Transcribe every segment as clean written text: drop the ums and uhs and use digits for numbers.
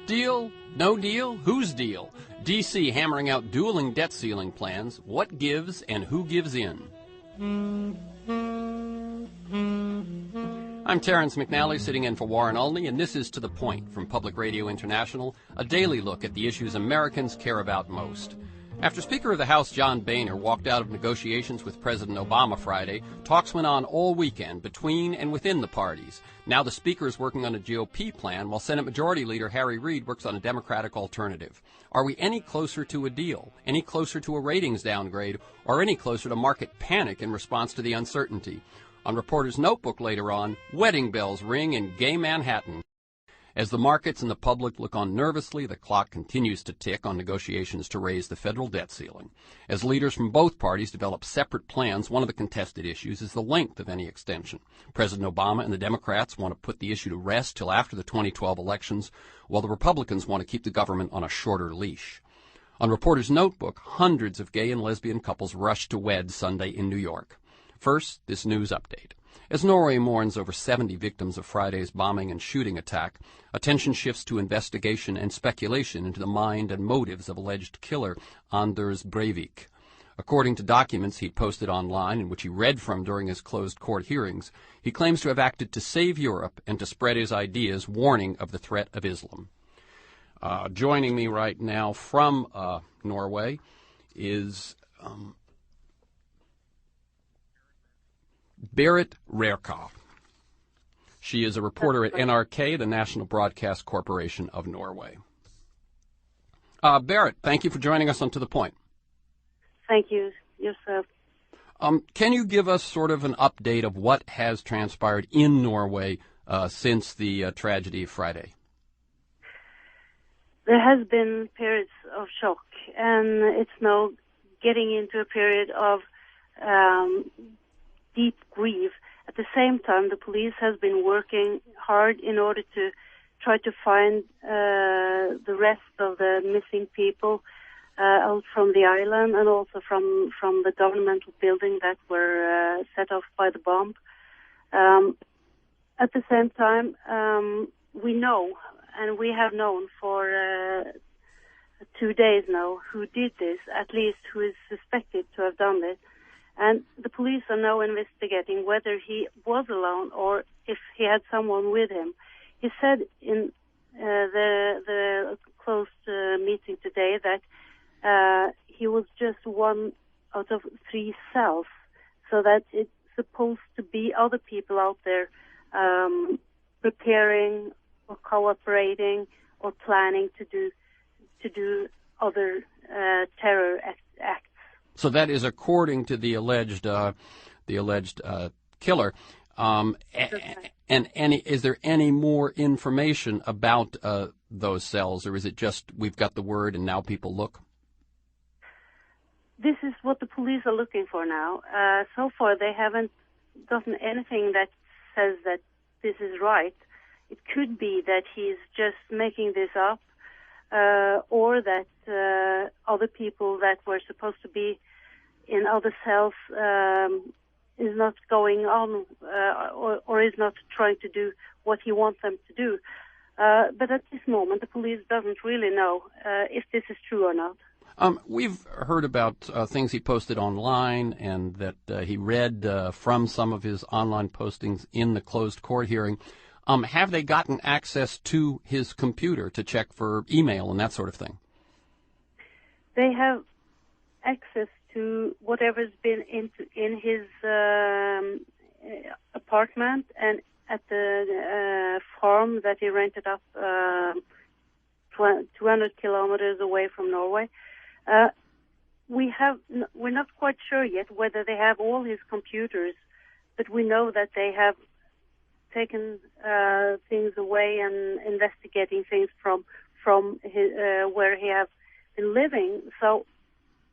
Deal? No deal? Whose deal? D.C. hammering out dueling debt ceiling plans. What gives and who gives in? I'm Terrence McNally, sitting in for Warren Olney, and this is To the Point from Public Radio International, a daily look at the issues Americans care about most. After Speaker of the House John Boehner walked out of negotiations with President Obama Friday, talks went on all weekend between and within the parties. Now the Speaker is working on a GOP plan, while Senate Majority Leader Harry Reid works on a Democratic alternative. Are we any closer to a deal, any closer to a ratings downgrade, or any closer to market panic in response to the uncertainty? On Reporter's Notebook later on, wedding bells ring in gay Manhattan. As the markets and the public look on nervously, the clock continues to tick on negotiations to raise the federal debt ceiling. As leaders from both parties develop separate plans, one of the contested issues is the length of any extension. President Obama and the Democrats want to put the issue to rest till after the 2012 elections, while the Republicans want to keep the government on a shorter leash. On Reporter's Notebook, hundreds of gay and lesbian couples rushed to wed Sunday in New York. First, this news update. As Norway mourns over 70 victims of Friday's bombing and shooting attack, attention shifts to investigation and speculation into the mind and motives of alleged killer Anders Breivik. According to documents he'd posted online and which he read from during his closed court hearings, he claims to have acted to save Europe and to spread his ideas, warning of the threat of Islam. Joining me right now from Norway is Berit Rerka. She is a reporter at NRK, the National Broadcast Corporation of Norway. Berit, thank you for joining us on To the Point. Thank you. Yourself. Can you give us sort of an update of what has transpired in Norway since the tragedy of Friday? There has been periods of shock, and it's now getting into a period of deep grief. At the same time, the police has been working hard in order to try to find the rest of the missing people out from the island and also from the governmental building that were set off by the bomb. At the same time, we know, and we have known for 2 days now, who did this, at least who is suspected to have done this. And the police are now investigating whether he was alone or if he had someone with him. He said in the closed meeting today that he was just one out of 3 cells, so that it's supposed to be other people out there preparing or cooperating or planning to do other terror acts. So that is according to the alleged killer. And is there any more information about those cells, or is it just we've got the word and now people look? This is what the police are looking for now. So far, they haven't gotten anything that says that this is right. It could be that he's just making this up, or that other people that were supposed to be in other cells is not going on or is not trying to do what he wants them to do. But at this moment, the police doesn't really know if this is true or not. We've heard about things he posted online and that he read from some of his online postings in the closed court hearing. Have they gotten access to his computer to check for email and that sort of thing? They have access to whatever's been in his apartment and at the farm that he rented up 200 kilometers away from Norway. We're not quite sure yet whether they have all his computers, but we know that they have taken things away and investigating things from his, where he has been living. So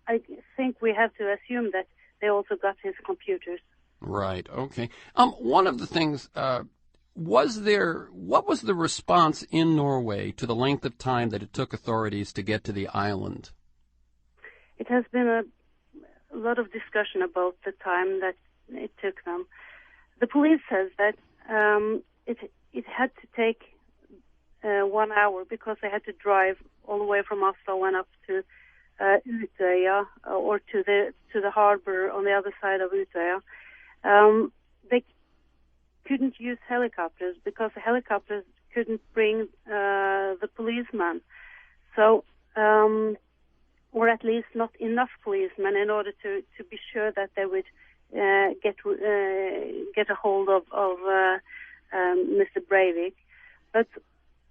I think we have to assume that they also got his computers. Right. Okay. One of the things, what was the response in Norway to the length of time that it took authorities to get to the island? It has been a lot of discussion about the time that it took them. The police says that it had to take 1 hour because they had to drive all the way from Oslo and up to Utøya, or to the harbor on the other side of Utøya. They couldn't use helicopters because the helicopters couldn't bring the policemen. So, or at least not enough policemen in order to be sure that they would get a hold of Mr. Breivik. But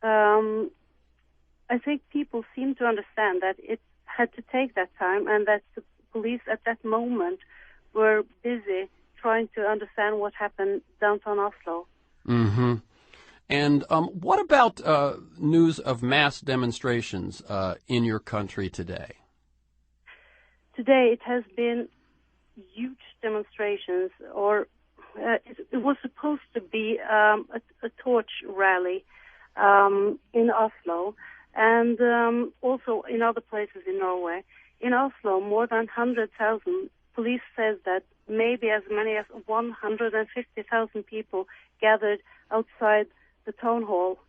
I think people seem to understand that it had to take that time, and that the police at that moment were busy trying to understand what happened downtown Oslo. Mm-hmm. And what about news of mass demonstrations in your country today? Today it has been huge demonstrations, or it was supposed to be a torch rally in Oslo, and also in other places in Norway. In Oslo, more than 100,000. Police says that maybe as many as 150,000 people gathered outside the town hall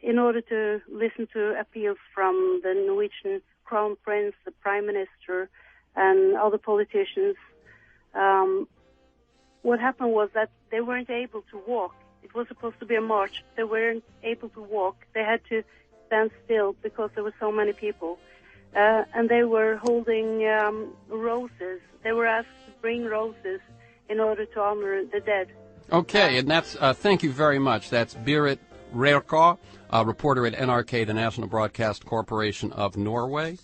in order to listen to appeals from the Norwegian Crown Prince, the Prime Minister, and other politicians. What happened was that they weren't able to walk. It was supposed to be a march. They weren't able to walk. They had to stand still because there were so many people. And they were holding roses. They were asked to bring roses in order to honor the dead. Okay, and that's, thank you very much. That's Berit Reirkå, reporter at NRK, the National Broadcast Corporation of Norway.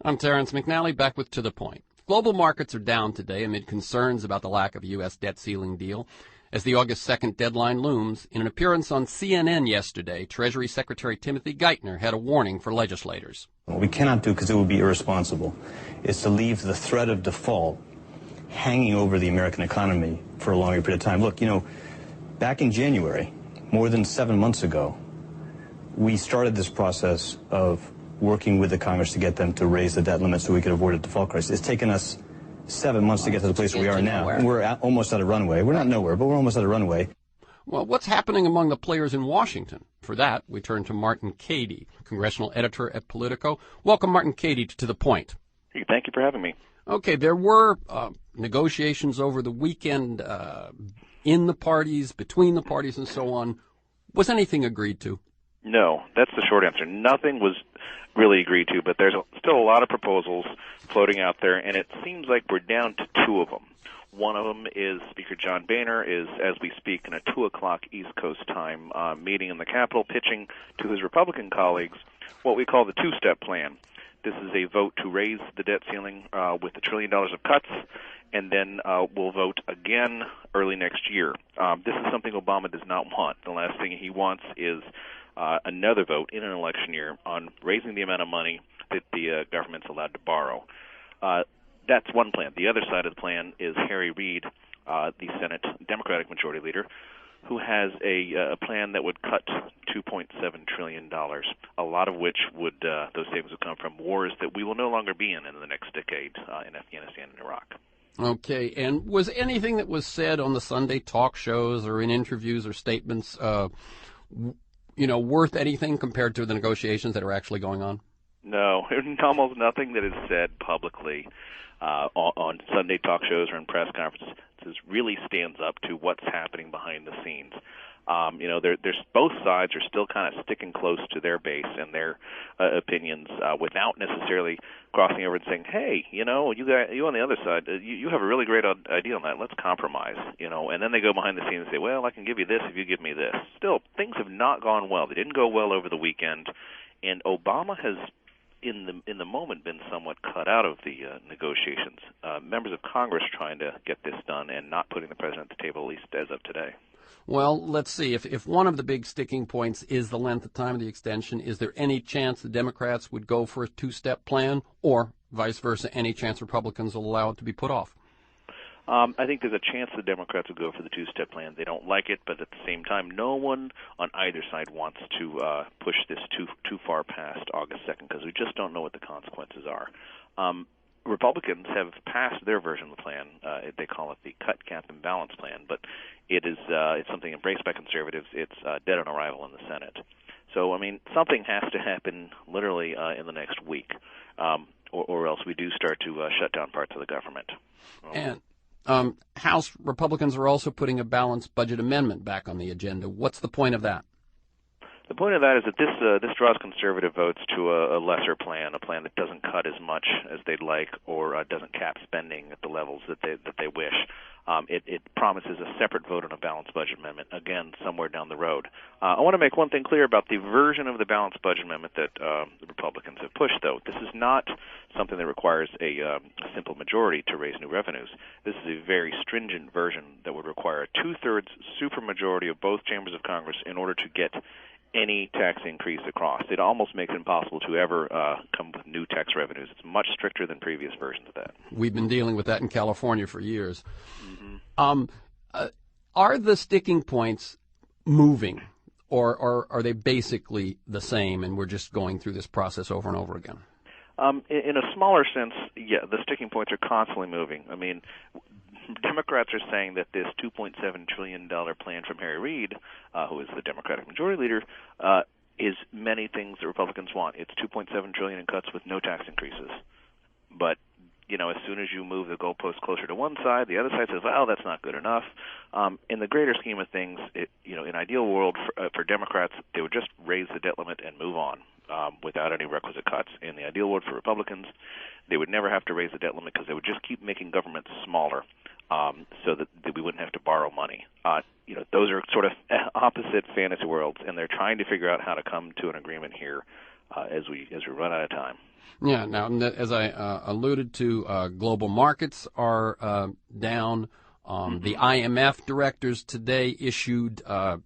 I'm Terrence McNally, back with To the Point. Global markets are down today amid concerns about the lack of a U.S. debt ceiling deal. As the August 2nd deadline looms, in an appearance on CNN yesterday, Treasury Secretary Timothy Geithner had a warning for legislators. What we cannot do, because it would be irresponsible, is to leave the threat of default hanging over the American economy for a longer period of time. Look, back in January, more than 7 months ago, we started this process of working with the Congress to get them to raise the debt limit so we could avoid a default crisis. It's taken us 7 months to get to the place where we are now. And we're almost at a runway. We're not nowhere, but we're almost at a runway. Well, what's happening among the players in Washington? For that, we turn to Martin Cady, congressional editor at Politico. Welcome, Martin Cady, to The Point. Thank you for having me. Okay, there were negotiations over the weekend in the parties, between the parties, and so on. Was anything agreed to? No, that's the short answer. Nothing was really agreed to, but there's still a lot of proposals floating out there, and it seems like we're down to two of them. One of them is Speaker John Boehner is, as we speak, in a 2 o'clock East Coast time meeting in the Capitol, pitching to his Republican colleagues what we call the two-step plan. This is a vote to raise the debt ceiling with $1 trillion of cuts, and then we'll vote again early next year. This is something Obama does not want. The last thing he wants is another vote in an election year on raising the amount of money that the government's allowed to borrow. That's one plan. The other side of the plan is Harry Reid, the Senate Democratic Majority Leader, who has a plan that would cut $2.7 trillion, a lot of which would those savings would come from wars that we will no longer be in the next decade in Afghanistan and Iraq. Okay, and was anything that was said on the Sunday talk shows or in interviews or statements, worth anything compared to the negotiations that are actually going on? No, almost nothing that is said publicly on Sunday talk shows or in press conferences really stands up to what's happening behind the scenes. There's both sides are still kind of sticking close to their base and their opinions without necessarily crossing over and saying, hey, you on the other side, you have a really great idea on that. Let's compromise, and then they go behind the scenes and say, well, I can give you this if you give me this. Still, things have not gone well. They didn't go well over the weekend, and Obama has in the moment been somewhat cut out of the negotiations. Members of Congress trying to get this done and not putting the president at the table, at least as of today. Well, let's see. If one of the big sticking points is the length of time of the extension, is there any chance the Democrats would go for a two-step plan, or vice versa, any chance Republicans will allow it to be put off? I think there's a chance the Democrats will go for the two-step plan. They don't like it, but at the same time, no one on either side wants to push this too far past August 2nd because we just don't know what the consequences are. Republicans have passed their version of the plan. They call it the cut, cap, and balance plan, but it's something embraced by conservatives. It's dead on arrival in the Senate. So, I mean, something has to happen literally in the next week, or else we do start to shut down parts of the government. And House Republicans are also putting a balanced budget amendment back on the agenda. What's the point of that? The point of that is that this draws conservative votes to a lesser plan, a plan that doesn't cut as much as they'd like, or doesn't cap spending at the levels that they wish. It promises a separate vote on a balanced budget amendment, again, somewhere down the road. I want to make one thing clear about the version of the balanced budget amendment that the Republicans have pushed, though. This is not something that requires a simple majority to raise new revenues. This is a very stringent version that would require a two-thirds supermajority of both chambers of Congress in order to get any tax increase across. It almost makes it impossible to ever come with new tax revenues. It's much stricter than previous versions of that. We've been dealing with that in California for years. Mm-hmm. Are the sticking points moving, or are they basically the same, and we're just going through this process over and over again? In a smaller sense, yeah, the sticking points are constantly moving. I mean, Democrats are saying that this $2.7 trillion plan from Harry Reid, who is the Democratic Majority Leader, is many things that Republicans want. It's $2.7 trillion in cuts with no tax increases. But, you know, as soon as you move the goalpost closer to one side, the other side says, well, that's not good enough. In the greater scheme of things, in an ideal world for Democrats, they would just raise the debt limit and move on without any requisite cuts. In the ideal world for Republicans, they would never have to raise the debt limit because they would just keep making government smaller. So that we wouldn't have to borrow money. Those are sort of opposite fantasy worlds, and they're trying to figure out how to come to an agreement here as we run out of time. Yeah. Now, as I alluded to, global markets are down. The IMF directors today issued, a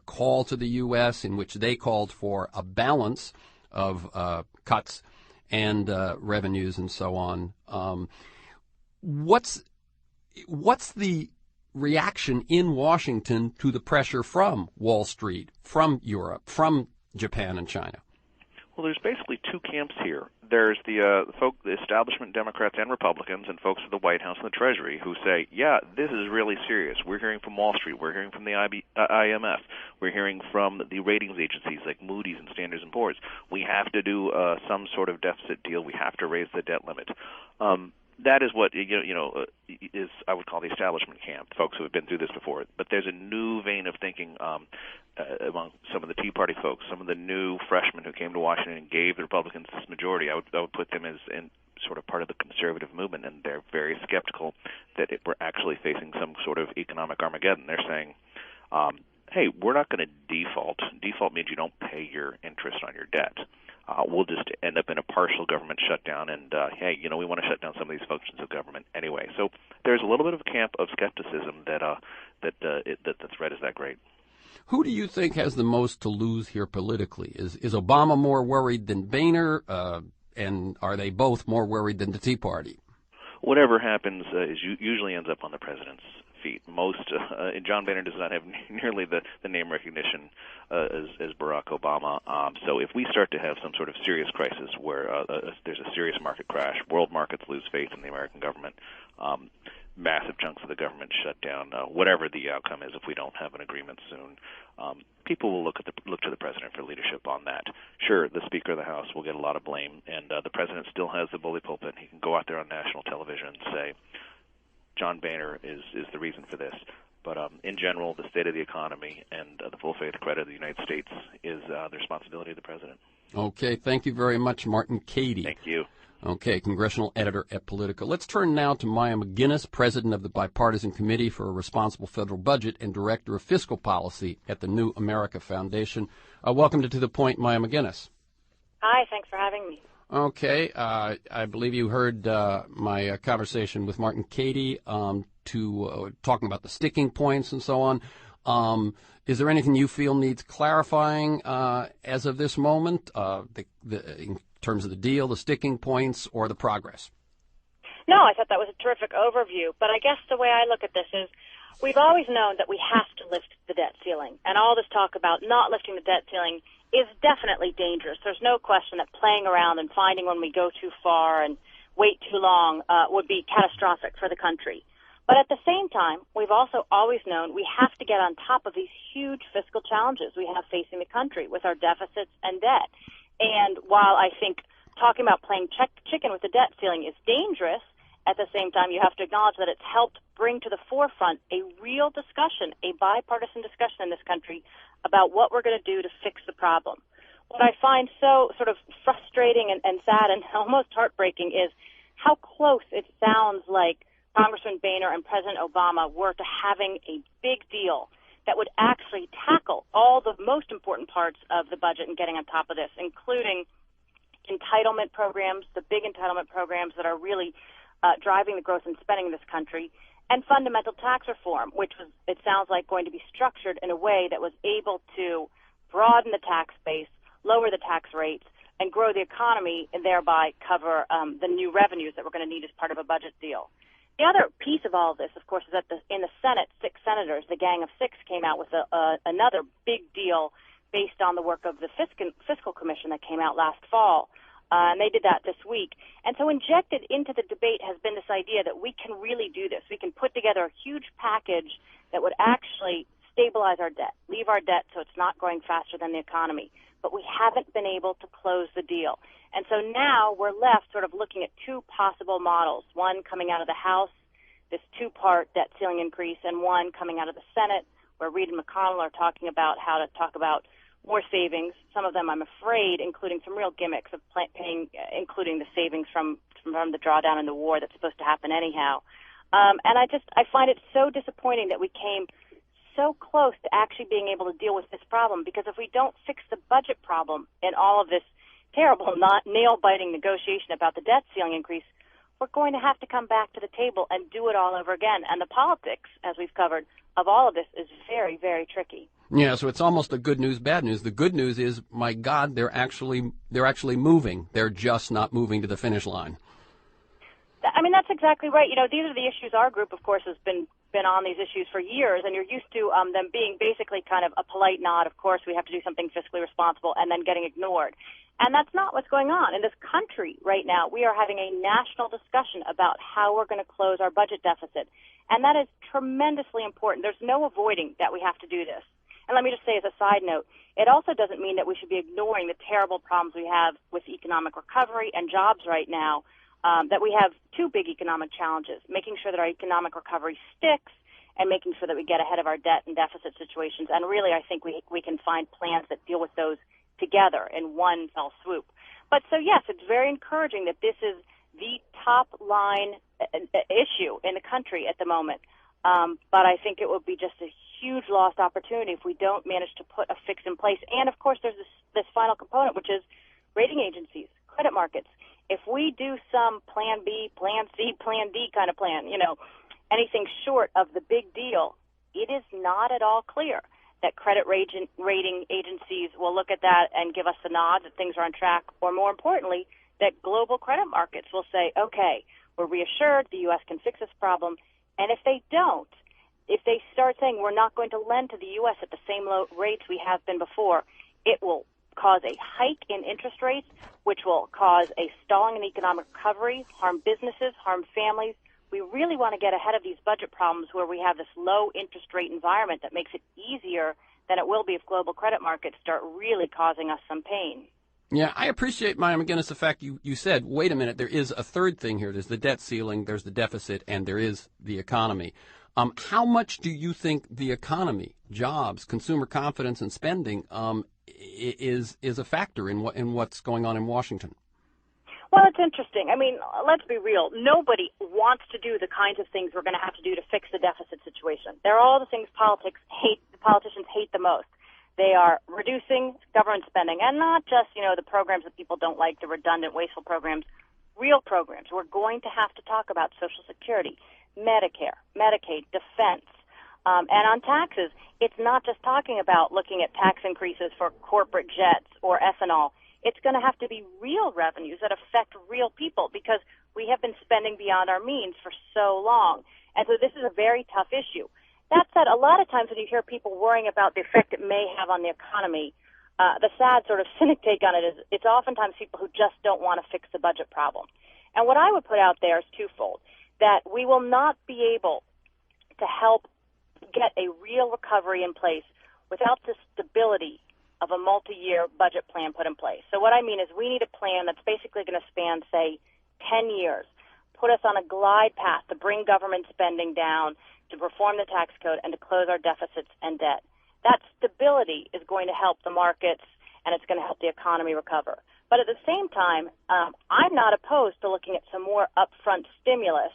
call to the U.S. in which they called for a balance of cuts and revenues and so on. What's the reaction in Washington to the pressure from Wall Street, from Europe, from Japan and China? Well, there's basically two camps here. There's the establishment Democrats and Republicans and folks at the White House and the Treasury who say, yeah, this is really serious. We're hearing from Wall Street. We're hearing from the IMF. We're hearing from the ratings agencies like Moody's and Standard & Poor's. We have to do some sort of deficit deal. We have to raise the debt limit. That is what is I would call the establishment camp, folks who have been through this before. But there's a new vein of thinking among some of the Tea Party folks, some of the new freshmen who came to Washington and gave the Republicans this majority. I would put them as in sort of part of the conservative movement, and they're very skeptical that we're actually facing some sort of economic Armageddon. They're saying, hey, we're not going to default. Default means you don't pay your interest on your debt. We'll just end up in a partial government shutdown, and we want to shut down some of these functions of government anyway. So there's a little bit of a camp of skepticism that the threat is that great. Who do you think has the most to lose here politically? Is Obama more worried than Boehner, and are they both more worried than the Tea Party? Whatever happens usually ends up on the president's feet. John Boehner does not have nearly the name recognition as Barack Obama. So if we start to have some sort of serious crisis where there's a serious market crash, world markets lose faith in the American government, massive chunks of the government shut down, whatever the outcome is, if we don't have an agreement soon, people will look to the president for leadership on that. Sure, the Speaker of the House will get a lot of blame, and the president still has the bully pulpit. He can go out there on national television and say, John Boehner is the reason for this. But in general, the state of the economy and the full faith credit of the United States is the responsibility of the president. Okay, thank you very much, Martin Cady. Thank you. Okay, congressional editor at Politico. Let's turn now to Maya McGinnis, president of the Bipartisan Committee for a Responsible Federal Budget and director of fiscal policy at the New America Foundation. Welcome to the Point, Maya McGinnis. Hi, thanks for having me. Okay, I believe you heard my conversation with Martin Cady talking about the sticking points and so on. Is there anything you feel needs clarifying as of this moment, in terms of the deal, the sticking points, or the progress? No, I thought that was a terrific overview. But I guess the way I look at this is we've always known that we have to lift the debt ceiling. And all this talk about not lifting the debt ceiling is definitely dangerous. There's no question that playing around and finding when we go too far and wait too long would be catastrophic for the country. But at the same time, we've also always known we have to get on top of these huge fiscal challenges we have facing the country with our deficits and debt. And while I think talking about playing chicken with the debt ceiling is dangerous, at the same time, you have to acknowledge that it's helped bring to the forefront a real discussion, a bipartisan discussion in this country about what we're going to do to fix the problem. What I find so sort of frustrating and sad and almost heartbreaking is how close it sounds like Congressman Boehner and President Obama were to having a big deal that would actually tackle all the most important parts of the budget and getting on top of this, including entitlement programs, the big entitlement programs that are really driving the growth and spending in this country, and fundamental tax reform, which was, it sounds like, going to be structured in a way that was able to broaden the tax base, lower the tax rates, and grow the economy, and thereby cover the new revenues that we're going to need as part of a budget deal. The other piece of all of this, of course, is that in the Senate, 6 senators, the Gang of 6, came out with another big deal based on the work of the Fiscal Commission that came out last fall. And they did that this week. And so injected into the debate has been this idea that we can really do this. We can put together a huge package that would actually stabilize our debt, leave our debt so it's not growing faster than the economy. But we haven't been able to close the deal. And so now we're left sort of looking at 2 possible models, one coming out of the House, this 2-part debt ceiling increase, and one coming out of the Senate, where Reid and McConnell are talking about how to talk about more savings, some of them, I'm afraid, including some real gimmicks of paying, including the savings from the drawdown in the war that's supposed to happen anyhow. And I find it so disappointing that we came so close to actually being able to deal with this problem, because if we don't fix the budget problem in all of this terrible, not nail-biting negotiation about the debt ceiling increase, we're going to have to come back to the table and do it all over again. And the politics, as we've covered, of all of this is very, very tricky. Yeah, so it's almost a good news, bad news. The good news is, my God, they're actually moving. They're just not moving to the finish line. I mean, that's exactly right. You know, these are the issues our group, of course, has been on these issues for years, and you're used to them being basically kind of a polite nod. Of course, we have to do something fiscally responsible, and then getting ignored. And that's not what's going on. In this country right now, we are having a national discussion about how we're going to close our budget deficit. And that is tremendously important. There's no avoiding that we have to do this. And let me just say as a side note, it also doesn't mean that we should be ignoring the terrible problems we have with economic recovery and jobs right now, that we have 2 big economic challenges, making sure that our economic recovery sticks and making sure that we get ahead of our debt and deficit situations. And really, I think we can find plans that deal with those together in one fell swoop. But so, yes, it's very encouraging that this is the top line issue in the country at the moment. But I think it would be just a huge lost opportunity if we don't manage to put a fix in place. And, of course, there's this final component, which is rating agencies, credit markets. If we do some plan B, plan C, plan D kind of plan, you know, anything short of the big deal, it is not at all clear that credit rating agencies will look at that and give us the nod that things are on track, or more importantly, that global credit markets will say, okay, we're reassured the U.S. can fix this problem. And if they don't, if they start saying we're not going to lend to the U.S. at the same low rates we have been before, it will cause a hike in interest rates, which will cause a stalling in economic recovery, harm businesses, harm families. We really want to get ahead of these budget problems where we have this low interest rate environment that makes it easier than it will be if global credit markets start really causing us some pain. Yeah, I appreciate, Maya McGinnis, the fact you said, wait a minute, there is a third thing here. There's the debt ceiling, there's the deficit, and there is the economy. How much do you think the economy, jobs, consumer confidence, and spending is a factor in what's going on in Washington? Well, it's interesting. I mean, let's be real. Nobody wants to do the kinds of things we're going to have to do to fix the deficit situation. They're all the things politicians hate the most. They are reducing government spending, and not just, you know, the programs that people don't like, the redundant, wasteful programs, real programs. We're going to have to talk about Social Security, Medicare, Medicaid, defense, and on taxes. It's not just talking about looking at tax increases for corporate jets or ethanol. It's going to have to be real revenues that affect real people, because we have been spending beyond our means for so long. And so this is a very tough issue. That said, a lot of times when you hear people worrying about the effect it may have on the economy, the sad sort of cynic take on it is it's oftentimes people who just don't want to fix the budget problem. And what I would put out there is twofold, that we will not be able to help get a real recovery in place without the stability of a multi-year budget plan put in place. So what I mean is we need a plan that's basically going to span, say, 10 years, put us on a glide path to bring government spending down, to reform the tax code, and to close our deficits and debt. That stability is going to help the markets, and it's going to help the economy recover. But at the same time, I'm not opposed to looking at some more upfront stimulus,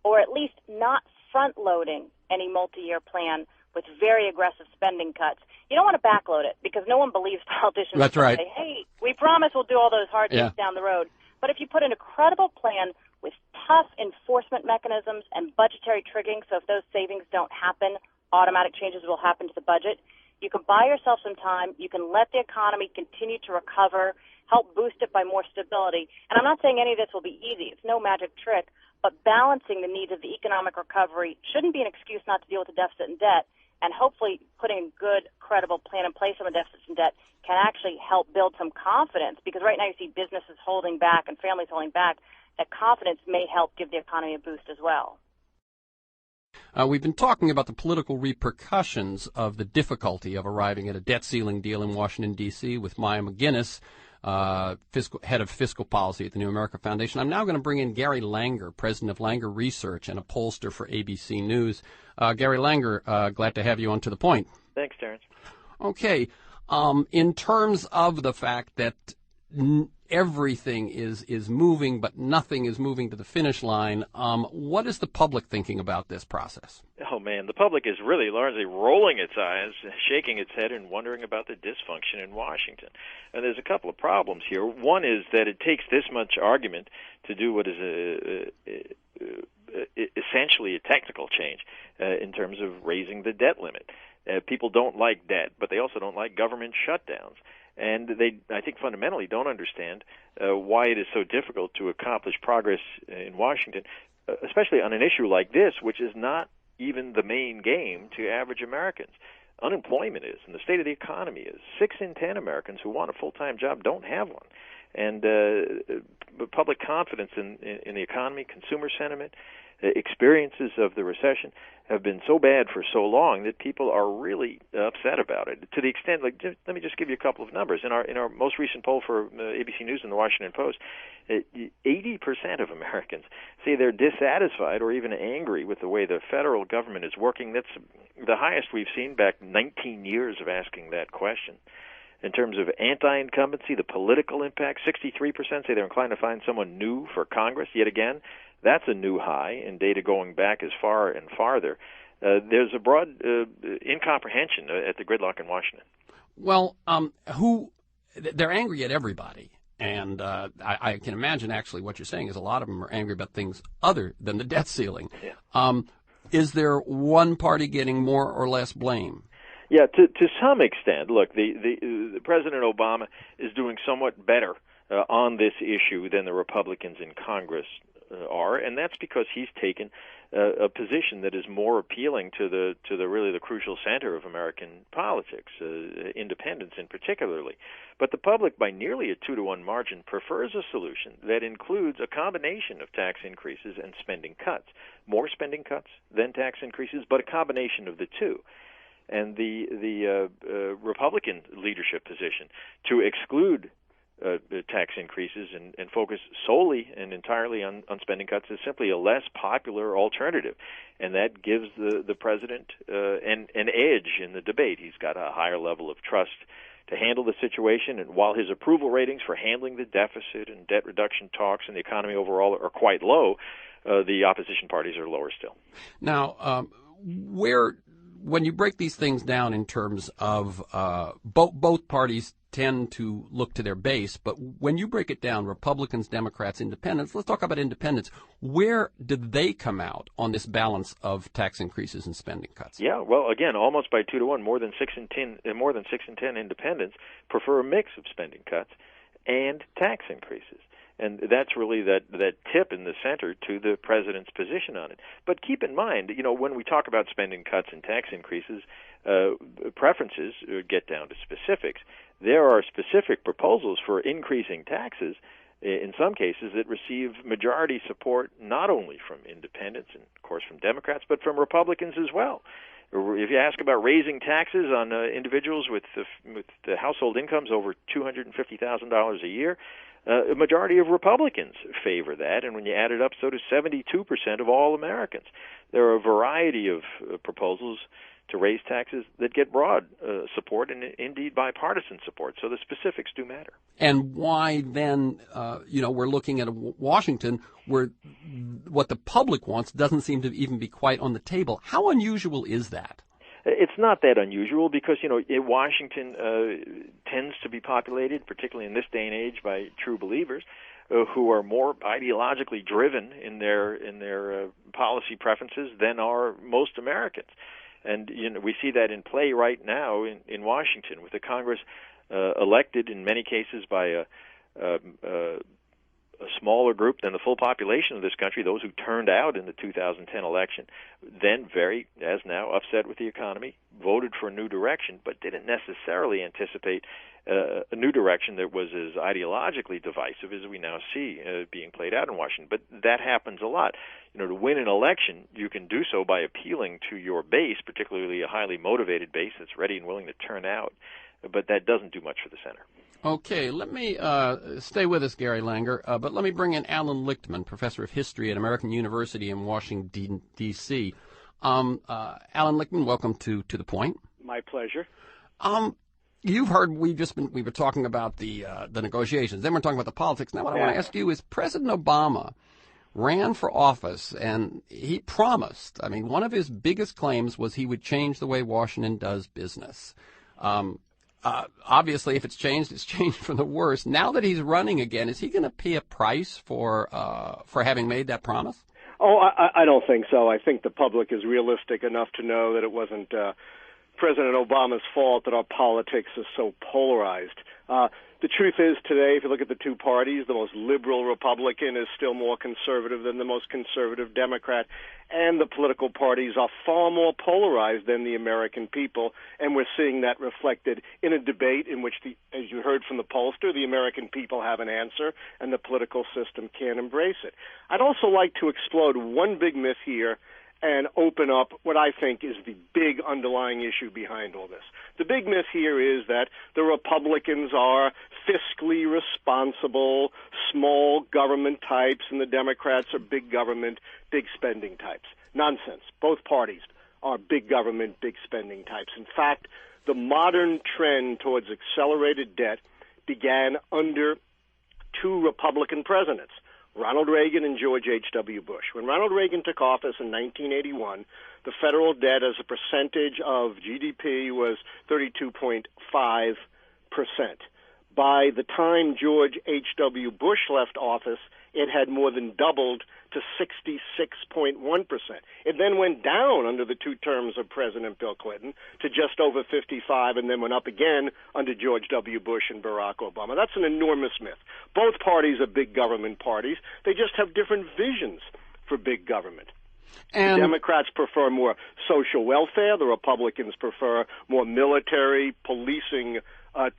or at least not front-loading any multi-year plan with very aggressive spending cuts. You don't want to backload it because no one believes politicians. That's right. Say, hey, we promise we'll do all those hard things down the road. But if you put in a credible plan with tough enforcement mechanisms and budgetary triggering, so if those savings don't happen, automatic changes will happen to the budget, you can buy yourself some time. You can let the economy continue to recover, help boost it by more stability. And I'm not saying any of this will be easy. It's no magic trick. But balancing the needs of the economic recovery shouldn't be an excuse not to deal with the deficit and debt. And hopefully putting a good, credible plan in place on the deficits and debt can actually help build some confidence, because right now you see businesses holding back and families holding back. That confidence may help give the economy a boost as well. We've been talking about the political repercussions of the difficulty of arriving at a debt ceiling deal in Washington, D.C. with Maya McGinnis, head of fiscal policy at the New America Foundation. I'm now going to bring in Gary Langer, president of Langer Research and a pollster for ABC News. Gary Langer, glad to have you on To the Point. Thanks, Terrence. Okay. In terms of the fact that everything is moving, but nothing is moving to the finish line, what is the public thinking about this process? Oh, man, the public is really largely rolling its eyes, shaking its head, and wondering about the dysfunction in Washington. And there's a couple of problems here. One is that it takes this much argument to do what is essentially a technical change in terms of raising the debt limit. People don't like debt, but they also don't like government shutdowns. And they, I think, fundamentally don't understand why it is so difficult to accomplish progress in Washington, especially on an issue like this, which is not even the main game to average Americans. Unemployment is, and the state of the economy is. 6 in 10 Americans who want a full-time job don't have one. And public confidence in the economy, consumer sentiment, experiences of the recession have been so bad for so long that people are really upset about it. To the extent, let me just give you a couple of numbers. In our most recent poll for ABC News and the Washington Post, 80% of Americans say they're dissatisfied or even angry with the way the federal government is working. That's the highest we've seen back 19 years of asking that question. In terms of anti-incumbency, the political impact, 63% say they're inclined to find someone new for Congress. Yet again, that's a new high in data going back as far and farther. There's a broad incomprehension at the gridlock in Washington. Well, they're angry at everybody. And I can imagine actually what you're saying is a lot of them are angry about things other than the debt ceiling. Yeah. Is there one party getting more or less blame? Yeah, to some extent. Look, the President Obama is doing somewhat better on this issue than the Republicans in Congress are, and that's because he's taken a position that is more appealing to the really the crucial center of American politics, independents in particularly. But the public, by nearly a 2-to-1 margin, prefers a solution that includes a combination of tax increases and spending cuts. More spending cuts than tax increases, but a combination of the two. And the Republican leadership position to exclude tax increases and focus solely and entirely on spending cuts is simply a less popular alternative. And that gives the president an edge in the debate. He's got a higher level of trust to handle the situation. And while his approval ratings for handling the deficit and debt reduction talks and the economy overall are quite low, the opposition parties are lower still. Now, when you break these things down in terms of both parties tend to look to their base, but when you break it down, Republicans, Democrats, Independents, let's talk about Independents. Where did they come out on this balance of tax increases and spending cuts? Yeah, well, again, almost by 2-to-1, more than 6 in 10 Independents prefer a mix of spending cuts and tax increases. And that's really that tip in the center to the president's position on it. But keep in mind, when we talk about spending cuts and tax increases, preferences get down to specifics. There are specific proposals for increasing taxes in some cases that receive majority support not only from independents and, of course, from Democrats, but from Republicans as well. If you ask about raising taxes on individuals with the household incomes over $250,000 a year, a majority of Republicans favor that, and when you add it up, so does 72% of all Americans. There are a variety of proposals to raise taxes that get broad support and indeed bipartisan support. So the specifics do matter. And why then, we're looking at Washington where what the public wants doesn't seem to even be quite on the table. How unusual is that? It's not that unusual because, Washington tends to be populated, particularly in this day and age, by true believers who are more ideologically driven in their policy preferences than are most Americans. And we see that in play right now in Washington, with the Congress elected in many cases by a smaller group than the full population of this country, those who turned out in the 2010 election, then as now, upset with the economy, voted for a new direction, but didn't necessarily anticipate a new direction that was as ideologically divisive as we now see being played out in Washington. But that happens a lot. To win an election, you can do so by appealing to your base, particularly a highly motivated base that's ready and willing to turn out, but that doesn't do much for the center. Okay, let me stay with us, Gary Langer, but let me bring in Alan Lichtman, professor of history at American University in Washington, D.C. Alan Lichtman, welcome to The Point. My pleasure. You've heard we were talking about the negotiations. Then we're talking about the politics. Now what I want to ask you is President Obama ran for office and he promised, one of his biggest claims was he would change the way Washington does business. Obviously, if it's changed for the worse. Now that he's running again, is he going to pay a price for having made that promise? Oh, I don't think so. I think the public is realistic enough to know that it wasn't President Obama's fault that our politics is so polarized. The truth is today, if you look at the two parties, the most liberal Republican is still more conservative than the most conservative Democrat, and the political parties are far more polarized than the American people, and we're seeing that reflected in a debate in which, as you heard from the pollster, the American people have an answer, and the political system can't embrace it. I'd also like to explode one big myth here and open up what I think is the big underlying issue behind all this. The big myth here is that the Republicans are fiscally responsible, small government types, and the Democrats are big government, big spending types. Nonsense. Both parties are big government, big spending types. In fact, the modern trend towards accelerated debt began under two Republican presidents, Ronald Reagan and George H.W. Bush. When Ronald Reagan took office in 1981, the federal debt as a percentage of GDP was 32.5%. By the time George H.W. Bush left office, it had more than doubled to 66.1%. It then went down under the two terms of President Bill Clinton to just over 55, and then went up again under George W. Bush and Barack Obama. That's an enormous myth. Both parties are big government parties. They just have different visions for big government. The Democrats prefer more social welfare. The Republicans prefer more military, policing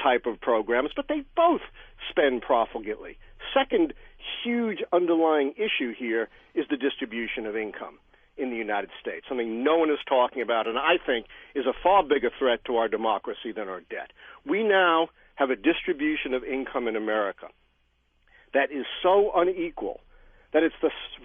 type of programs, but they both spend profligately. Second huge underlying issue here is the distribution of income in the United States, something no one is talking about, and I think is a far bigger threat to our democracy than our debt. We now have a distribution of income in America that is so unequal that it's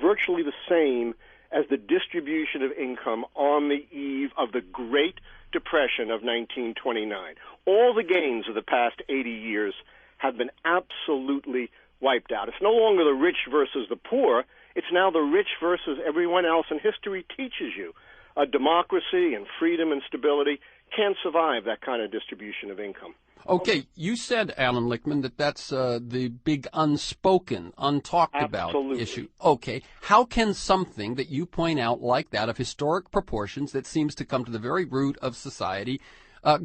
virtually the same as the distribution of income on the eve of the Great Depression of 1929. All the gains of the past 80 years have been absolutely wiped out. It's no longer the rich versus the poor. It's now the rich versus everyone else, and history teaches you a democracy and freedom and stability can't survive that kind of distribution of income. Okay, you said, Alan Lichtman, that's the big unspoken, untalked about issue. Okay, how can something that you point out like that of historic proportions that seems to come to the very root of society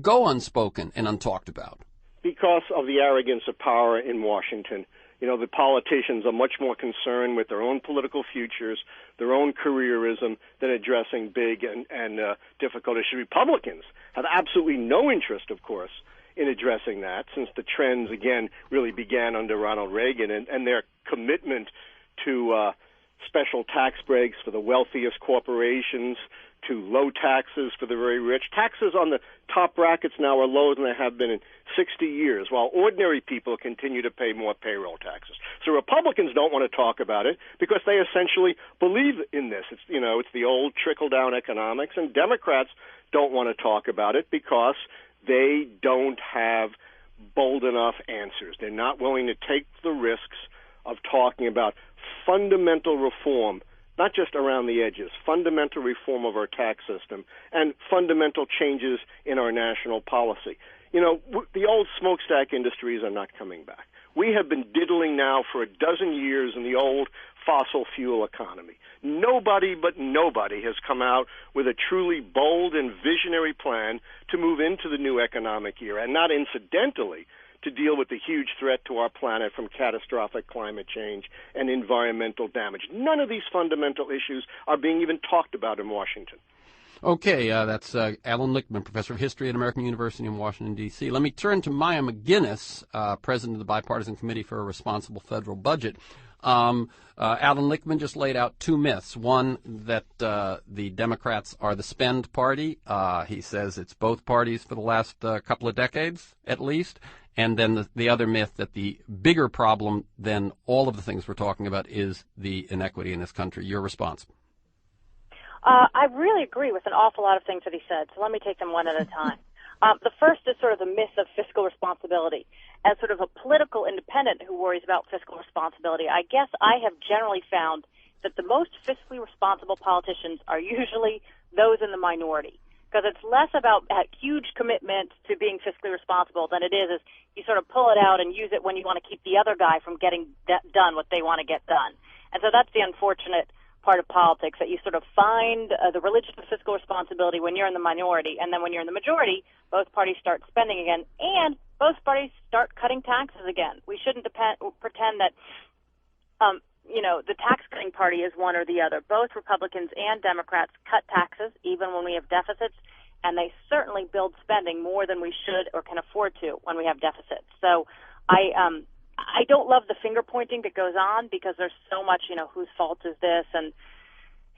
go unspoken and untalked about? Because of the arrogance of power in Washington. The politicians are much more concerned with their own political futures, their own careerism, than addressing big and difficult issues. Republicans have absolutely no interest, of course, in addressing that, since the trends, again, really began under Ronald Reagan, and their commitment to special tax breaks for the wealthiest corporations, to low taxes for the very rich. Taxes on the top brackets now are lower than they have been in 60 years, while ordinary people continue to pay more payroll taxes. So Republicans don't want to talk about it because they essentially believe in this. It's the old trickle-down economics, and Democrats don't want to talk about it because they don't have bold enough answers. They're not willing to take the risks of talking about fundamental reform, not just around the edges, fundamental reform of our tax system and fundamental changes in our national policy. The old smokestack industries are not coming back. We have been diddling now for a dozen years in the old fossil fuel economy. Nobody has come out with a truly bold and visionary plan to move into the new economic era, and not incidentally to deal with the huge threat to our planet from catastrophic climate change and environmental damage. None of these fundamental issues are being even talked about in Washington. Okay, that's Alan Lichtman, professor of history at American University in Washington, D.C. Let me turn to Maya McGinnis, president of the Bipartisan Committee for a Responsible Federal Budget. Alan Lichtman just laid out two myths. One, that the Democrats are the spend party. He says it's both parties for the last couple of decades, at least. And then the other myth that the bigger problem than all of the things we're talking about is the inequity in this country. Your response? I really agree with an awful lot of things that he said, so let me take them one at a time. The first is sort of the myth of fiscal responsibility. As sort of a political independent who worries about fiscal responsibility, I guess I have generally found that the most fiscally responsible politicians are usually those in the minority, because it's less about a huge commitment to being fiscally responsible than it is you sort of pull it out and use it when you want to keep the other guy from getting done what they want to get done. And so that's the unfortunate part of politics, that you sort of find the religion of fiscal responsibility when you're in the minority, and then when you're in the majority, both parties start spending again, and both parties start cutting taxes again. We shouldn't pretend that the tax-cutting party is one or the other. Both Republicans and Democrats cut taxes even when we have deficits, and they certainly build spending more than we should or can afford to when we have deficits. So I don't love the finger-pointing that goes on, because there's so much, whose fault is this, and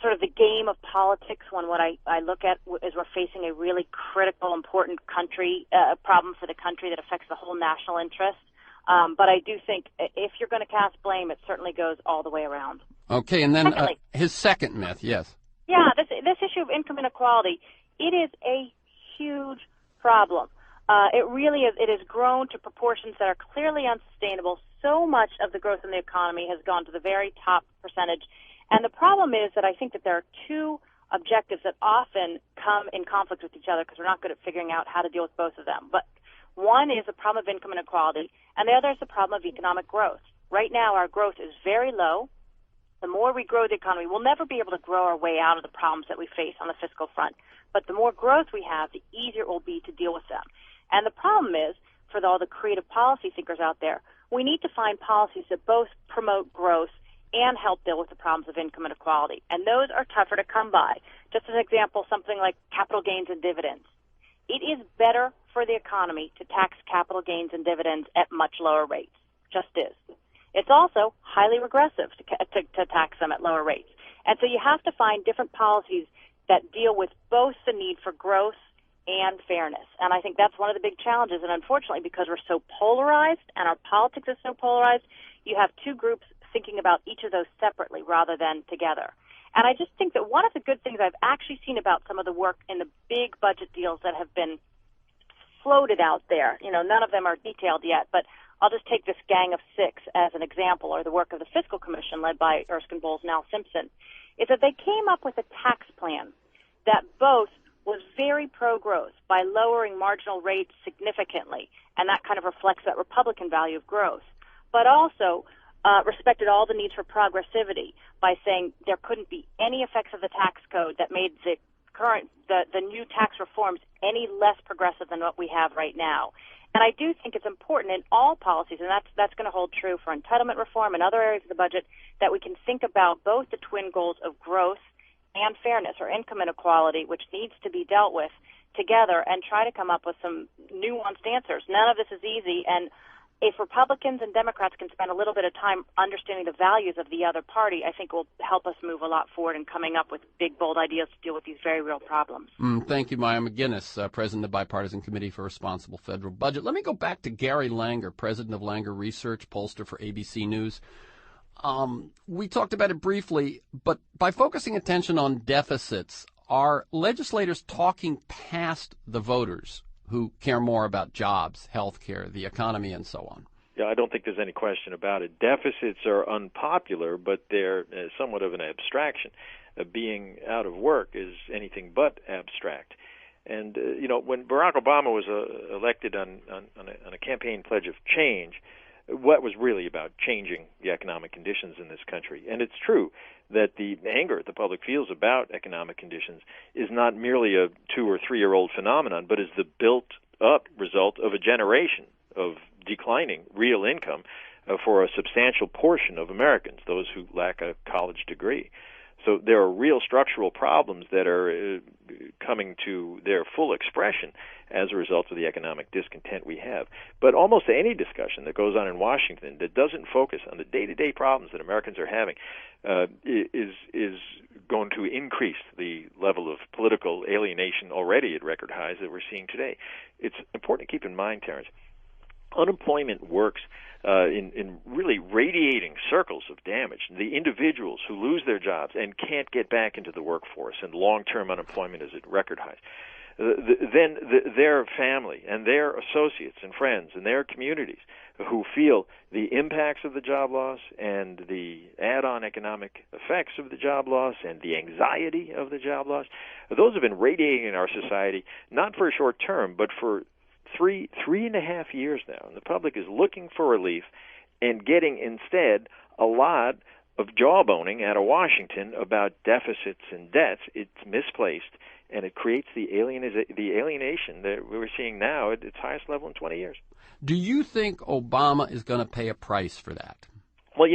sort of the game of politics, when what I look at is we're facing a really critical, important problem for the country that affects the whole national interest. But I do think if you're going to cast blame, it certainly goes all the way around. Okay, and then his second myth, yes. Yeah, this issue of income inequality, it is a huge problem. It really is. It has grown to proportions that are clearly unsustainable. So much of the growth in the economy has gone to the very top percentage. And the problem is that I think that there are two objectives that often come in conflict with each other, because we're not good at figuring out how to deal with both of them. But one is the problem of income inequality, and the other is the problem of economic growth. Right now, our growth is very low. The more we grow the economy, we'll never be able to grow our way out of the problems that we face on the fiscal front. But the more growth we have, the easier it will be to deal with them. And the problem is, for all the creative policy thinkers out there, we need to find policies that both promote growth and help deal with the problems of income inequality. And those are tougher to come by. Just as an example, something like capital gains and dividends. It is better for the economy to tax capital gains and dividends at much lower rates. Just is. It's also highly regressive to tax them at lower rates. And so you have to find different policies that deal with both the need for growth and fairness. And I think that's one of the big challenges. And unfortunately, because we're so polarized and our politics is so polarized, you have two groups thinking about each of those separately rather than together. And I just think that one of the good things I've actually seen about some of the work in the big budget deals that have been floated out there, none of them are detailed yet, but I'll just take this Gang of Six as an example, or the work of the Fiscal Commission led by Erskine Bowles and Al Simpson, is that they came up with a tax plan that both was very pro-growth by lowering marginal rates significantly, and that kind of reflects that Republican value of growth, but also respected all the needs for progressivity by saying there couldn't be any effects of the tax code that made the new tax reforms any less progressive than what we have right now. And I do think it's important in all policies, and that's going to hold true for entitlement reform and other areas of the budget, that we can think about both the twin goals of growth and fairness, or income inequality, which needs to be dealt with together and try to come up with some nuanced answers. None of this is easy, and if Republicans and Democrats can spend a little bit of time understanding the values of the other party, I think will help us move a lot forward in coming up with big, bold ideas to deal with these very real problems. Thank you, Maya McGinnis, President of the Bipartisan Committee for Responsible Federal Budget. Let me go back to Gary Langer, President of Langer Research, pollster for ABC News. We talked about it briefly, but by focusing attention on deficits, are legislators talking past the voters who care more about jobs, health care, the economy, and so on? Yeah, I don't think there's any question about it. Deficits are unpopular, but they're somewhat of an abstraction. Being out of work is anything but abstract. And, when Barack Obama was elected on a campaign pledge of change, what was really about changing the economic conditions in this country. And it's true that the anger the public feels about economic conditions is not merely a 2 or 3 year old phenomenon, but is the built-up result of a generation of declining real income for a substantial portion of Americans, those who lack a college degree. So there are real structural problems that are coming to their full expression as a result of the economic discontent we have. But almost any discussion that goes on in Washington that doesn't focus on the day-to-day problems that Americans are having is going to increase the level of political alienation already at record highs that we're seeing today. It's important to keep in mind, Terrence, unemployment works in really radiating circles of damage. The individuals who lose their jobs and can't get back into the workforce, and long-term unemployment is at record highs. Then their family and their associates and friends and their communities who feel the impacts of the job loss and the add-on economic effects of the job loss and the anxiety of the job loss, those have been radiating in our society, not for a short term, but for three and a half years now. And the public is looking for relief and getting instead a lot of jawboning out of Washington about deficits and debts. It's misplaced, and it creates the alienation that we're seeing now at its highest level in 20 years. Do you think Obama is going to pay a price for that? Well,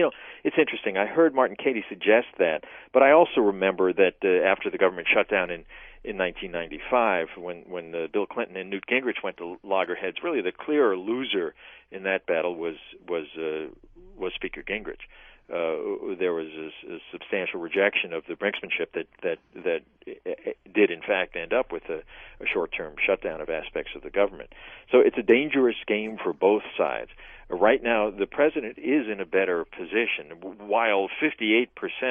it's interesting. I heard Martin Katie suggest that, but I also remember that after the government shutdown in 1995, when Bill Clinton and Newt Gingrich went to loggerheads, really the clear loser in that battle was Speaker Gingrich. There was a substantial rejection of the brinksmanship that did in fact end up with a short-term shutdown of aspects of the government. So it's a dangerous game for both sides. Right now, the president is in a better position. While 58%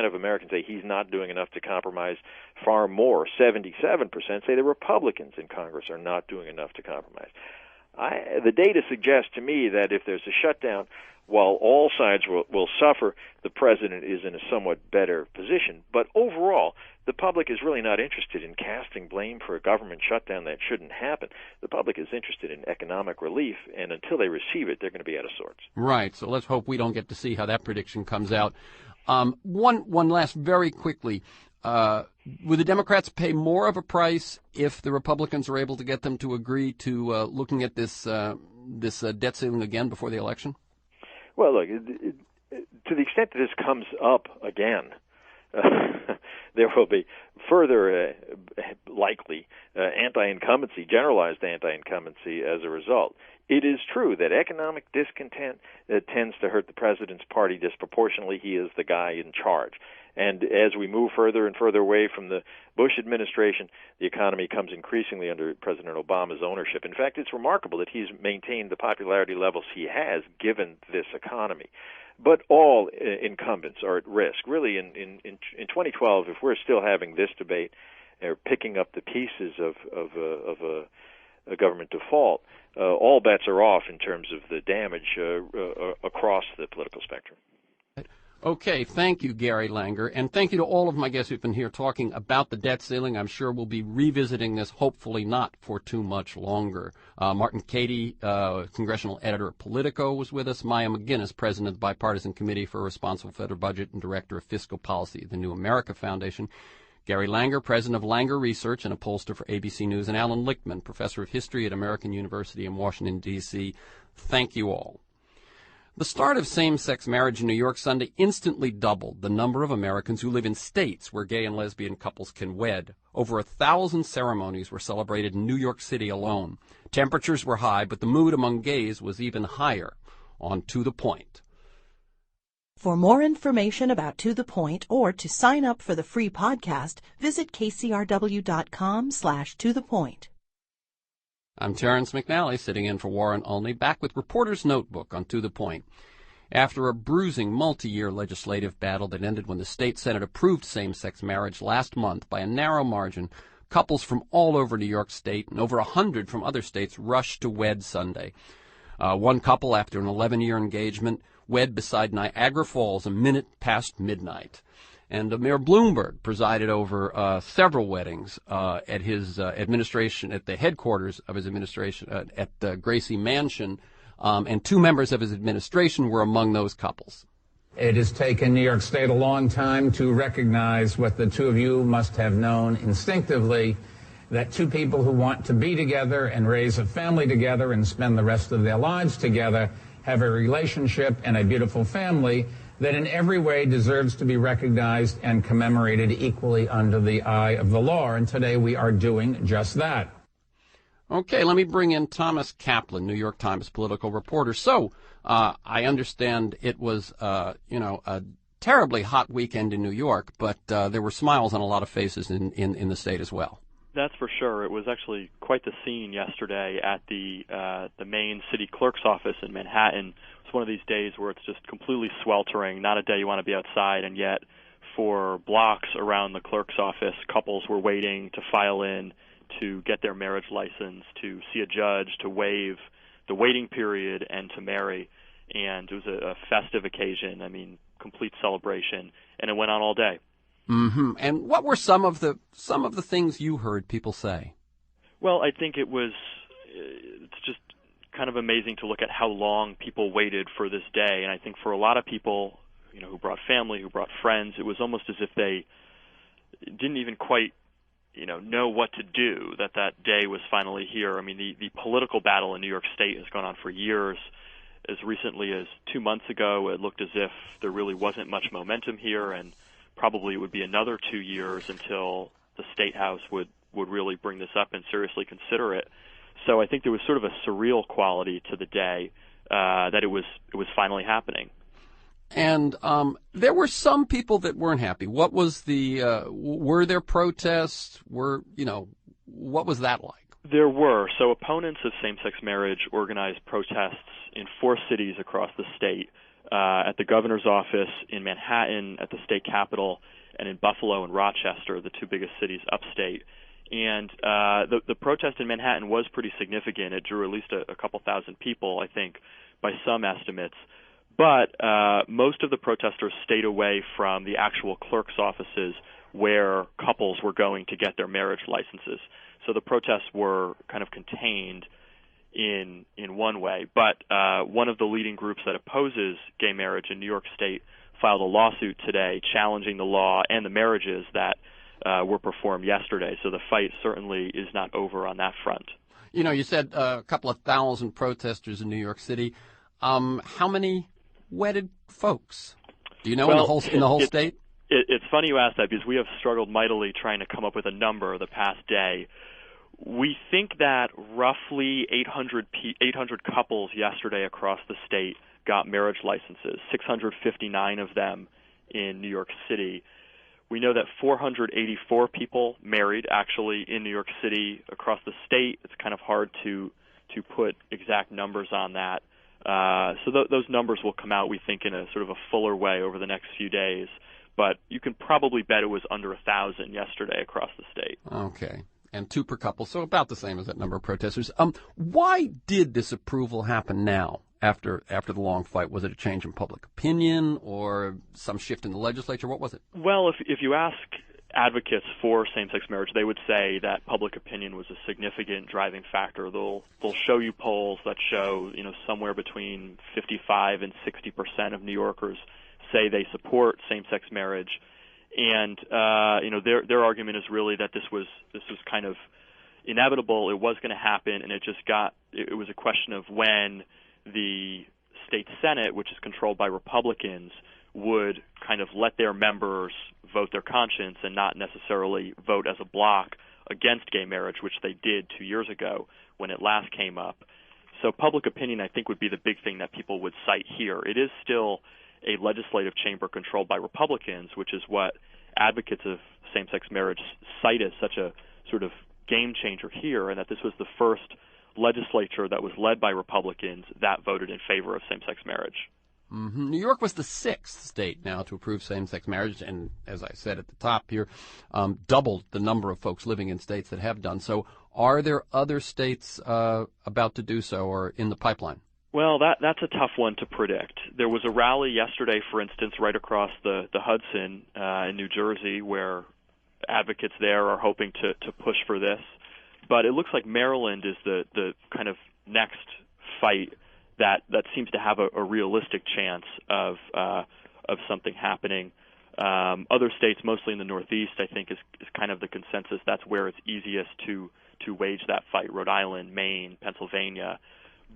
of Americans say he's not doing enough to compromise, far more, 77%, say the Republicans in Congress are not doing enough to compromise. The data suggests to me that if there's a shutdown, while all sides will suffer, the president is in a somewhat better position. But overall, the public is really not interested in casting blame for a government shutdown that shouldn't happen. The public is interested in economic relief, and until they receive it, they're going to be out of sorts. Right. So let's hope we don't get to see how that prediction comes out. One last, very quickly. Would the Democrats pay more of a price if the Republicans are able to get them to agree to looking at this debt ceiling again before the election? Well, look, to the extent that this comes up again, there will be further likely anti-incumbency, generalized anti-incumbency as a result. It is true that economic discontent tends to hurt the president's party disproportionately. He is the guy in charge. And as we move further and further away from the Bush administration, the economy comes increasingly under President Obama's ownership. In fact, it's remarkable that he's maintained the popularity levels he has given this economy. But all incumbents are at risk. Really, in 2012, if we're still having this debate, or picking up the pieces of a government default, all bets are off in terms of the damage across the political spectrum. Okay, thank you, Gary Langer, and thank you to all of my guests who've been here talking about the debt ceiling. I'm sure we'll be revisiting this, hopefully not for too much longer. Martin Katie, congressional editor at Politico, was with us. Maya McGinnis, president of the Bipartisan Committee for a Responsible Federal Budget and director of fiscal policy at the New America Foundation. Gary Langer, president of Langer Research and a pollster for ABC News, and Alan Lichtman, professor of history at American University in Washington, D.C. Thank you all. The start of same-sex marriage in New York Sunday instantly doubled the number of Americans who live in states where gay and lesbian couples can wed. Over 1,000 ceremonies were celebrated in New York City alone. Temperatures were high, but the mood among gays was even higher. On To the Point. For more information about To the Point or to sign up for the free podcast, visit kcrw.com/tothepoint. I'm Terrence McNally, sitting in for Warren Olney, back with Reporter's Notebook on To the Point. After a bruising multi-year legislative battle that ended when the state Senate approved same-sex marriage last month by a narrow margin, couples from all over New York State and over 100 from other states rushed to wed Sunday. One couple, after an 11-year engagement, wed beside Niagara Falls a minute past midnight. And Mayor Bloomberg presided over several weddings at his administration, at the headquarters of his administration, at the Gracie Mansion, and two members of his administration were among those couples. It has taken New York State a long time to recognize what the two of you must have known instinctively, that two people who want to be together and raise a family together and spend the rest of their lives together have a relationship and a beautiful family that in every way deserves to be recognized and commemorated equally under the eye of the law. And today we are doing just that. Okay, let me bring in Thomas Kaplan, New York Times political reporter. So, I understand it was, a terribly hot weekend in New York, but there were smiles on a lot of faces in the state as well. That's for sure. It was actually quite the scene yesterday at the main city clerk's office in Manhattan. It's one of these days where it's just completely sweltering, not a day you want to be outside, and yet for blocks around the clerk's office, couples were waiting to file in to get their marriage license, to see a judge, to waive the waiting period, and to marry. And it was a festive occasion, complete celebration, and it went on all day. Mm-hmm. And what were some of the things you heard people say? Well, I think it's just kind of amazing to look at how long people waited for this day. And I think for a lot of people, who brought family, who brought friends, it was almost as if they didn't even quite, know what to do, that day was finally here. The political battle in New York State has gone on for years. As recently as 2 months ago, it looked as if there really wasn't much momentum here, and probably it would be another 2 years until the State House would really bring this up and seriously consider it. So I think there was sort of a surreal quality to the day that it was finally happening. And there were some people that weren't happy. What was were there protests? What was that like? There were. So opponents of same-sex marriage organized protests in 4 cities across the state. At the governor's office in Manhattan, at the state capitol, and in Buffalo and Rochester, the 2 biggest cities upstate. And the protest in Manhattan was pretty significant. It drew at least a couple thousand people, I think, by some estimates. But most of the protesters stayed away from the actual clerk's offices where couples were going to get their marriage licenses. So the protests were kind of contained in one way. But one of the leading groups that opposes gay marriage in New York State filed a lawsuit today challenging the law and the marriages that were performed yesterday. So the fight certainly is not over on that front. You said a couple of thousand protesters in New York City. How many wedded folks? Do you know in the whole state? It's funny you ask that, because we have struggled mightily trying to come up with a number the past day. We think that roughly 800 couples yesterday across the state got marriage licenses, 659 of them in New York City. We know that 484 people married actually in New York City across the state. It's kind of hard to put exact numbers on that. So those numbers will come out, we think, in a sort of a fuller way over the next few days. But you can probably bet it was under 1,000 yesterday across the state. Okay. And 2 per couple, so about the same as that number of protesters. Why did this approval happen now, after the long fight? Was it a change in public opinion or some shift in the legislature? What was it? Well, if you ask advocates for same-sex marriage, they would say that public opinion was a significant driving factor. They'll show you polls that show, somewhere between 55 and 60% of New Yorkers say they support same-sex marriage. And their argument is really that this was kind of inevitable. It was going to happen, and it was a question of when the state Senate, which is controlled by Republicans, would kind of let their members vote their conscience and not necessarily vote as a bloc against gay marriage, which they did 2 years ago when it last came up. So public opinion, I think, would be the big thing that people would cite here. It is still a legislative chamber controlled by Republicans, which is what advocates of same-sex marriage cite as such a sort of game changer here, and that this was the first legislature that was led by Republicans that voted in favor of same-sex marriage. Mm-hmm. New York was the 6th state now to approve same-sex marriage, and as I said at the top here, doubled the number of folks living in states that have done so. Are there other states about to do so or in the pipeline? Well, that's a tough one to predict. There was a rally yesterday, for instance, right across the Hudson in New Jersey, where advocates there are hoping to push for this. But it looks like Maryland is the kind of next fight that seems to have a realistic chance of something happening. Other states, mostly in the Northeast, I think is kind of the consensus. That's where it's easiest to wage that fight. Rhode Island, Maine, Pennsylvania.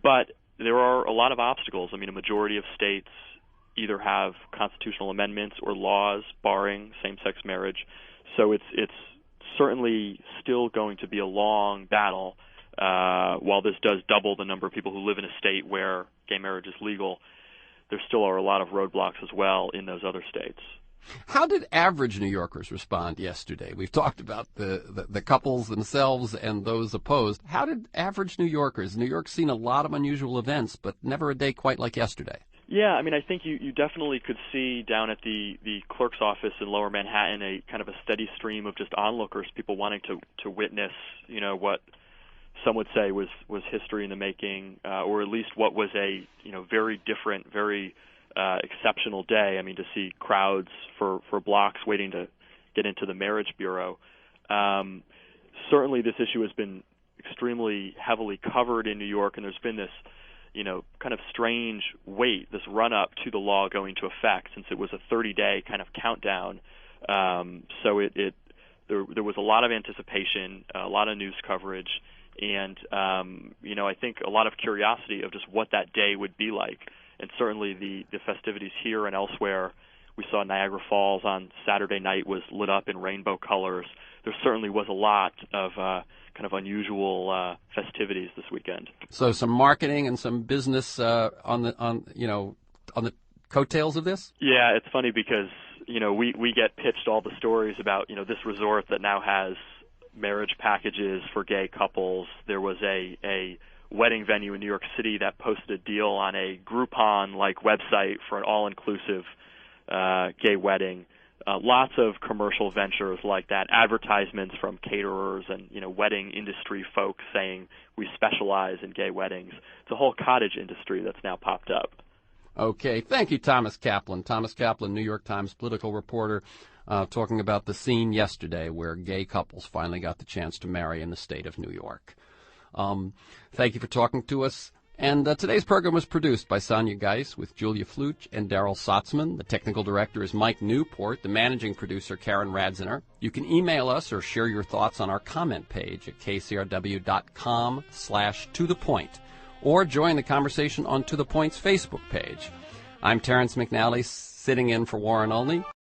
But there are a lot of obstacles. I mean, a majority of states either have constitutional amendments or laws barring same-sex marriage. So it's certainly still going to be a long battle. While this does double the number of people who live in a state where gay marriage is legal, there still are a lot of roadblocks as well in those other states. How did average New Yorkers respond yesterday? We've talked about the couples themselves and those opposed. How did average New Yorkers? New York's seen a lot of unusual events, but never a day quite like yesterday. Yeah, I mean, I think you definitely could see down at the clerk's office in Lower Manhattan a kind of a steady stream of just onlookers, people wanting to witness, what some would say was history in the making, or at least what was a very different, very exceptional day. I mean, to see crowds for blocks waiting to get into the marriage bureau. Certainly, this issue has been extremely heavily covered in New York, and there's been this kind of strange wait, this run-up to the law going into effect, since it was a 30-day kind of countdown. So there was a lot of anticipation, a lot of news coverage, and I think a lot of curiosity of just what that day would be like. And certainly the festivities here and elsewhere, we saw Niagara Falls on Saturday night was lit up in rainbow colors. There certainly was a lot of kind of unusual festivities this weekend. So some marketing and some business on the coattails of this? Yeah, it's funny because we get pitched all the stories about this resort that now has marriage packages for gay couples. There was a wedding venue in New York City that posted a deal on a Groupon-like website for an all-inclusive gay wedding. Lots of commercial ventures like that, advertisements from caterers and wedding industry folks saying we specialize in gay weddings. It's a whole cottage industry that's now popped up. Okay, thank you, Thomas Kaplan. Thomas Kaplan, New York Times political reporter, talking about the scene yesterday where gay couples finally got the chance to marry in the state of New York. Thank you for talking to us. And today's program was produced by Sonia Geis with Julia Fluch and Daryl Sotzman. The technical director is Mike Newport, the managing producer Karen Radziner. You can email us or share your thoughts on our comment page at kcrw.com/tothepoint, or join the conversation on To The Point's Facebook page. I'm Terrence McNally, sitting in for Warren Olney.